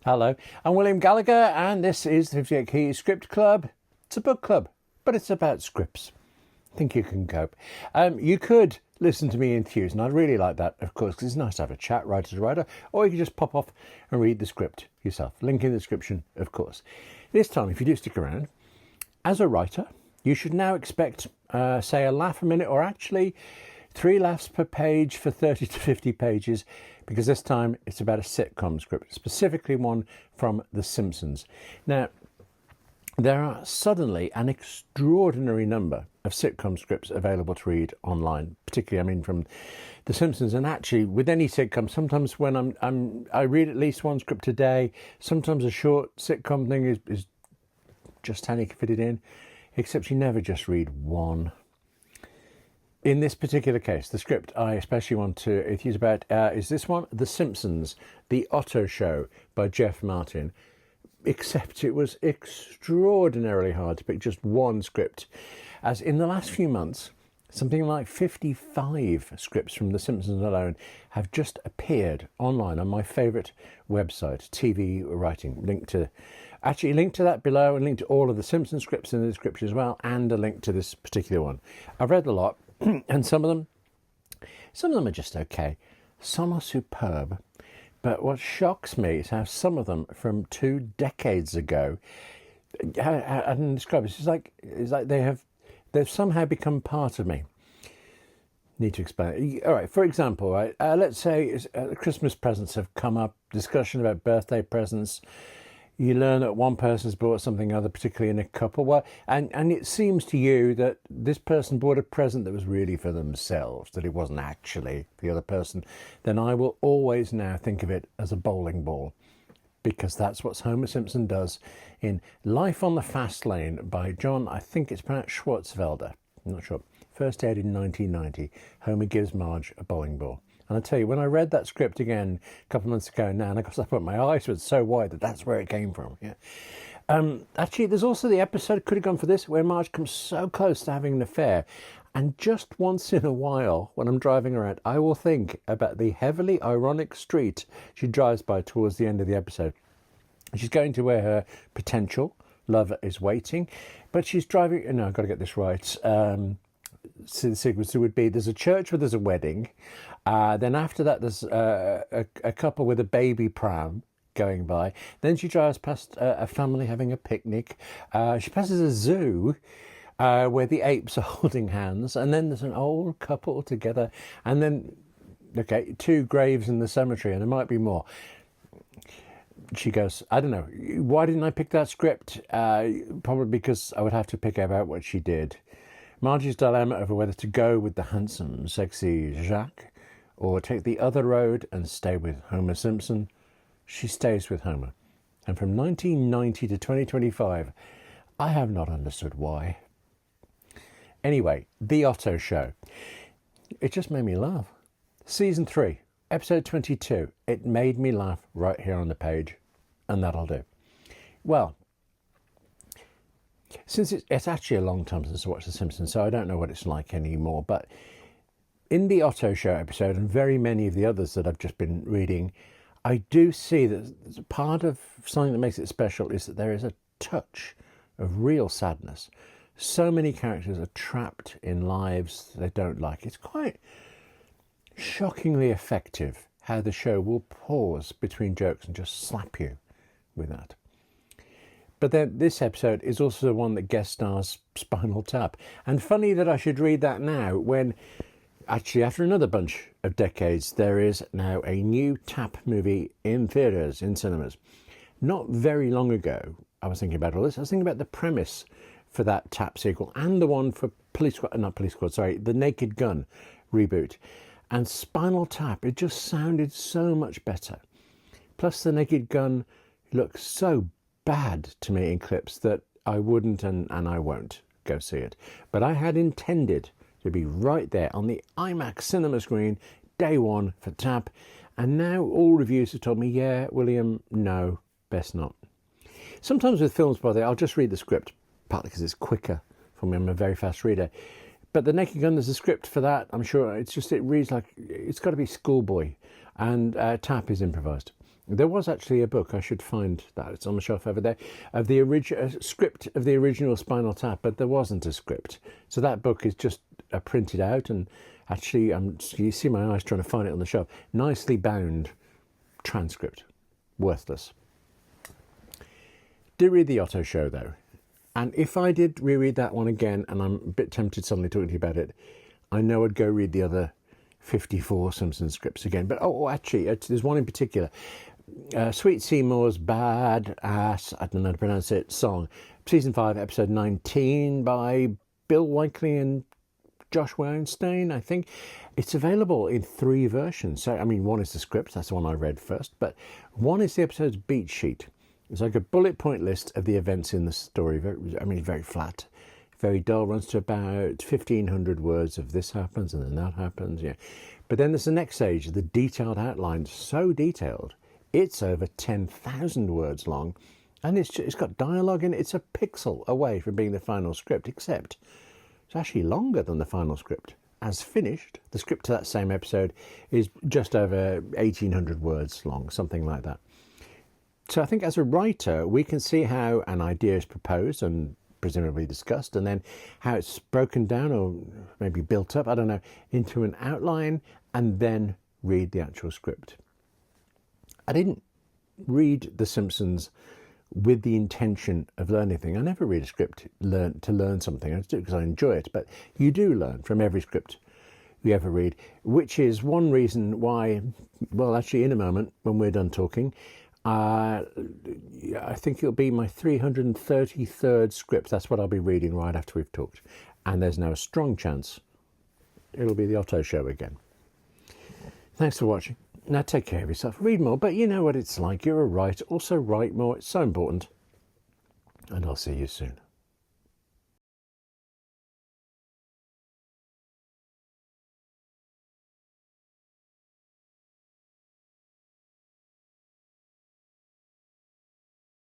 Hello, I'm William Gallagher, and this is the 58 Key Script Club. It's a book club, but it's about scripts. I think you can cope. You could listen to me enthuse, and I'd really like that, of course, because it's nice to have a chat, writer to writer, or you can just pop off and read the script yourself. Link in the description, of course. This time, if you do stick around, as a writer, you should now expect, say, a laugh a minute, or actually 3 laughs per page for 30 to 50 pages, because this time it's about a sitcom script, specifically one from The Simpsons. Now, there are suddenly an extraordinary number of sitcom scripts available to read online, particularly, from The Simpsons. And actually, with any sitcom, sometimes when I read at least one script a day. Sometimes a short sitcom thing is just how you can fit it in, except you never just read one. In this particular case, the script I especially want to enthuse about is this one, The Simpsons, The Otto Show by Jeff Martin. Except it was extraordinarily hard to pick just one script, as in the last few months, something like 55 scripts from The Simpsons alone have just appeared online on my favourite website, TV Writing. Link to that below, and link to all of the Simpsons scripts in the description as well, and a link to this particular one. I've read a lot. And some of them are just okay. Some are superb. But what shocks me is how some of them from 2 decades ago, I can describe it. It's like they've somehow become part of me. Need to explain. All right. For example, right, let's say Christmas presents have come up. Discussion about birthday presents. You learn that one person's bought something other, particularly in a couple. Well, and it seems to you that this person bought a present that was really for themselves, that it wasn't actually the other person. Then I will always now think of it as a bowling ball, because that's what Homer Simpson does in Life on the Fast Lane by John, I think it's pronounced Schwartzwelder. I'm not sure. First aired in 1990. Homer gives Marge a bowling ball. And I tell you, when I read that script again a couple of months ago now, and of course I put my eyes were so wide that's where it came from. Yeah. Actually, there's also the episode, could have gone for this, where Marge comes so close to having an affair. And just once in a while, when I'm driving around, I will think about the heavily ironic street she drives by towards the end of the episode. She's going to where her potential lover is waiting, but she's driving. No, I've got to get this right. So the sequence would be, there's a church where there's a wedding. Then after that, there's a couple with a baby pram going by. Then she drives past a family having a picnic. She passes a zoo where the apes are holding hands. And then there's an old couple together. And then, 2 graves in the cemetery, and there might be more. She goes, I don't know, why didn't I pick that script? Probably because I would have to pick out what she did. Margie's dilemma over whether to go with the handsome, sexy Jacques or take the other road and stay with Homer Simpson. She stays with Homer. And from 1990 to 2025, I have not understood why. Anyway, The Otto Show. It just made me laugh. Season 3, episode 22. It made me laugh right here on the page, and that'll do. Well, since it's actually a long time since I watched The Simpsons, so I don't know what it's like anymore. But in the Otto Show episode, and very many of the others that I've just been reading, I do see that part of something that makes it special is that there is a touch of real sadness. So many characters are trapped in lives they don't like. It's quite shockingly effective how the show will pause between jokes and just slap you with that. But then this episode is also the one that guest stars Spinal Tap. And funny that I should read that now, when actually after another bunch of decades, there is now a new Tap movie in theatres, in cinemas. Not very long ago, I was thinking about all this. I was thinking about the premise for that Tap sequel and the one for the Naked Gun reboot. And Spinal Tap, it just sounded so much better. Plus the Naked Gun looks so bad to me in clips that I wouldn't and I won't go see it. But I had intended to be right there on the IMAX cinema screen day one for Tap, and now all reviews have told me, yeah, William, no, best not. Sometimes with films, by the way, I'll just read the script, partly because it's quicker for me. I'm a very fast reader. But The Naked Gun, there's a script for that. I'm sure it reads like it's got to be schoolboy, and Tap is improvised. There was actually a book, I should find that, it's on the shelf over there, of the script of the original Spinal Tap, but there wasn't a script. So that book is just printed out, and actually, you see my eyes trying to find it on the shelf. Nicely bound transcript. Worthless. Did read the Otto Show, though. And if I did reread that one again, and I'm a bit tempted suddenly talking to you about it, I know I'd go read the other 54 Simpsons scripts again. But, actually, there's one in particular. Sweet Seymour's Bad Ass, I don't know how to pronounce it, song. Season 5, episode 19 by Bill Whiteley and Josh Weinstein, I think. It's available in 3 versions. So, I mean, one is the script, that's the one I read first, but one is the episode's beat sheet. It's like a bullet point list of the events in the story. Very flat, very dull, runs to about 1,500 words of this happens and then that happens, yeah. But then there's the next stage, the detailed outline, so detailed. It's over 10,000 words long, and it's got dialogue in it. It's a pixel away from being the final script, except it's actually longer than the final script. As finished, the script to that same episode is just over 1,800 words long, something like that. So I think as a writer, we can see how an idea is proposed and presumably discussed, and then how it's broken down or maybe built up, I don't know, into an outline, and then read the actual script. I didn't read The Simpsons with the intention of learning anything. I never read a script to learn something. I just do it because I enjoy it. But you do learn from every script you ever read, which is one reason why, well, actually in a moment when we're done talking, I think it'll be my 333rd script. That's what I'll be reading right after we've talked. And there's now a strong chance it'll be the Otto Show again. Thanks for watching. Now take care of yourself, read more, but you know what it's like. You're a writer, also write more. It's so important. And I'll see you soon.